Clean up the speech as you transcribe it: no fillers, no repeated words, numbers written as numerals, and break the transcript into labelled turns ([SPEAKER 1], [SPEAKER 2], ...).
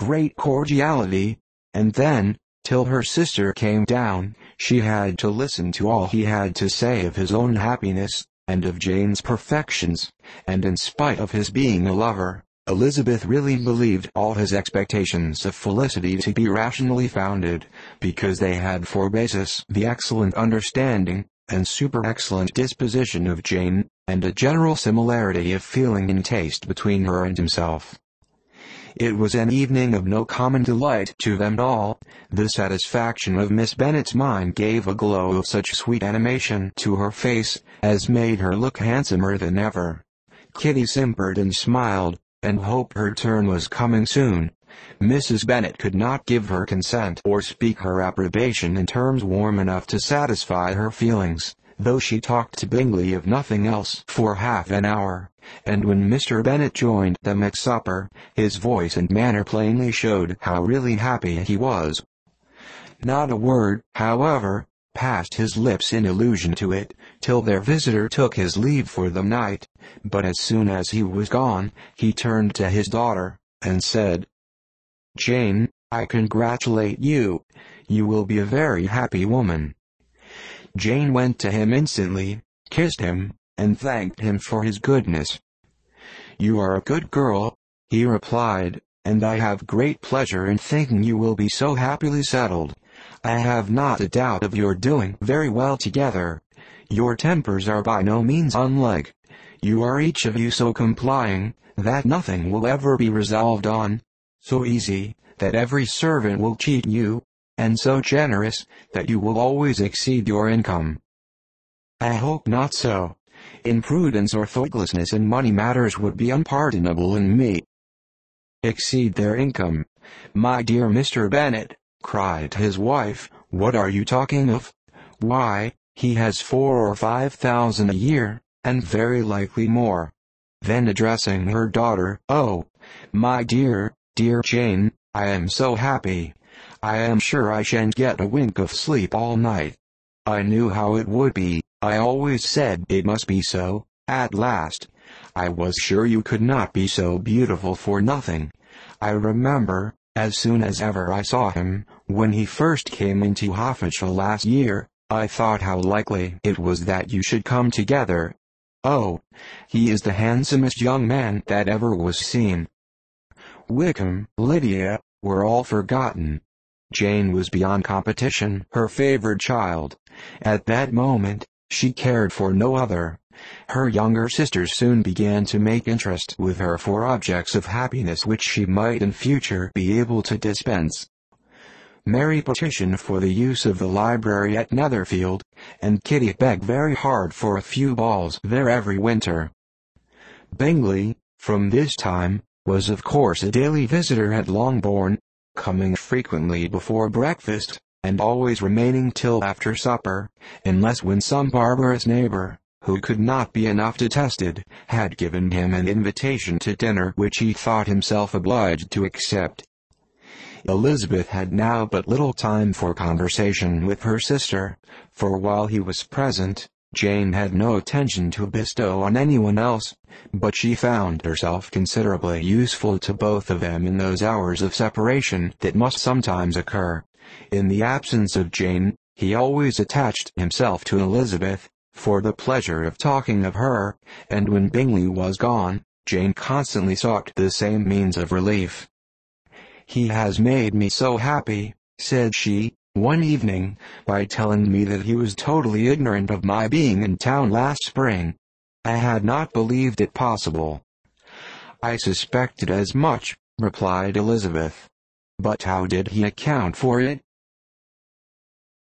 [SPEAKER 1] great cordiality, and then, till her sister came down, she had to listen to all he had to say of his own happiness, and of Jane's perfections, and in spite of his being a lover, Elizabeth really believed all his expectations of felicity to be rationally founded, because they had for basis the excellent understanding, and super-excellent disposition of Jane, and a general similarity of feeling and taste between her and himself. It was an evening of no common delight to them all. The satisfaction of Miss Bennet's mind gave a glow of such sweet animation to her face, as made her look handsomer than ever. Kitty simpered and smiled, and hoped her turn was coming soon. Mrs. Bennet could not give her consent or speak her approbation in terms warm enough to satisfy her feelings, though she talked to Bingley of nothing else for half an hour, and when Mr. Bennet joined them at supper, his voice and manner plainly showed how really happy he was. Not a word, however, passed his lips in allusion to it, till their visitor took his leave for the night, but as soon as he was gone, he turned to his daughter, and said, "Jane, I congratulate you. You will be a very happy woman." Jane went to him instantly, kissed him, and thanked him for his goodness. "You are a good girl," he replied, "and I have great pleasure in thinking you will be so happily settled. I have not a doubt of your doing very well together. Your tempers are by no means unlike. You are each of you so complying, that nothing will ever be resolved on, so easy, that every servant will cheat you, and so generous, that you will always exceed your income." "I hope not so. Imprudence or thoughtlessness in money matters would be unpardonable in me." "Exceed their income, my dear Mr. Bennet," cried his wife, "what are you talking of? Why, he has 4,000 or 5,000 a year, and very likely more." Then addressing her daughter, "Oh, my dear, dear Jane, I am so happy. I am sure I shan't get a wink of sleep all night. I knew how it would be, I always said it must be so, at last. I was sure you could not be so beautiful for nothing. I remember, as soon as ever I saw him, when he first came into Hertfordshire last year, I thought how likely it was that you should come together. Oh, he is the handsomest young man that ever was seen." Wickham, Lydia, were all forgotten. Jane was beyond competition her favored child. At that moment, she cared for no other. Her younger sisters soon began to make interest with her for objects of happiness which she might in future be able to dispense. Mary petitioned for the use of the library at Netherfield, and Kitty begged very hard for a few balls there every winter. Bingley, from this time, was of course a daily visitor at Longbourn, coming frequently before breakfast, and always remaining till after supper, unless when some barbarous neighbor, who could not be enough detested, had given him an invitation to dinner which he thought himself obliged to accept. Elizabeth had now but little time for conversation with her sister, for while he was present, Jane had no attention to bestow on anyone else, but she found herself considerably useful to both of them in those hours of separation that must sometimes occur. In the absence of Jane, he always attached himself to Elizabeth, for the pleasure of talking of her, and when Bingley was gone, Jane constantly sought the same means of relief. "He has made me so happy," said she, one evening, by telling me that he was totally ignorant of my being in town last spring. I had not believed it possible. "I suspected as much," replied Elizabeth. "But how did he account for it?"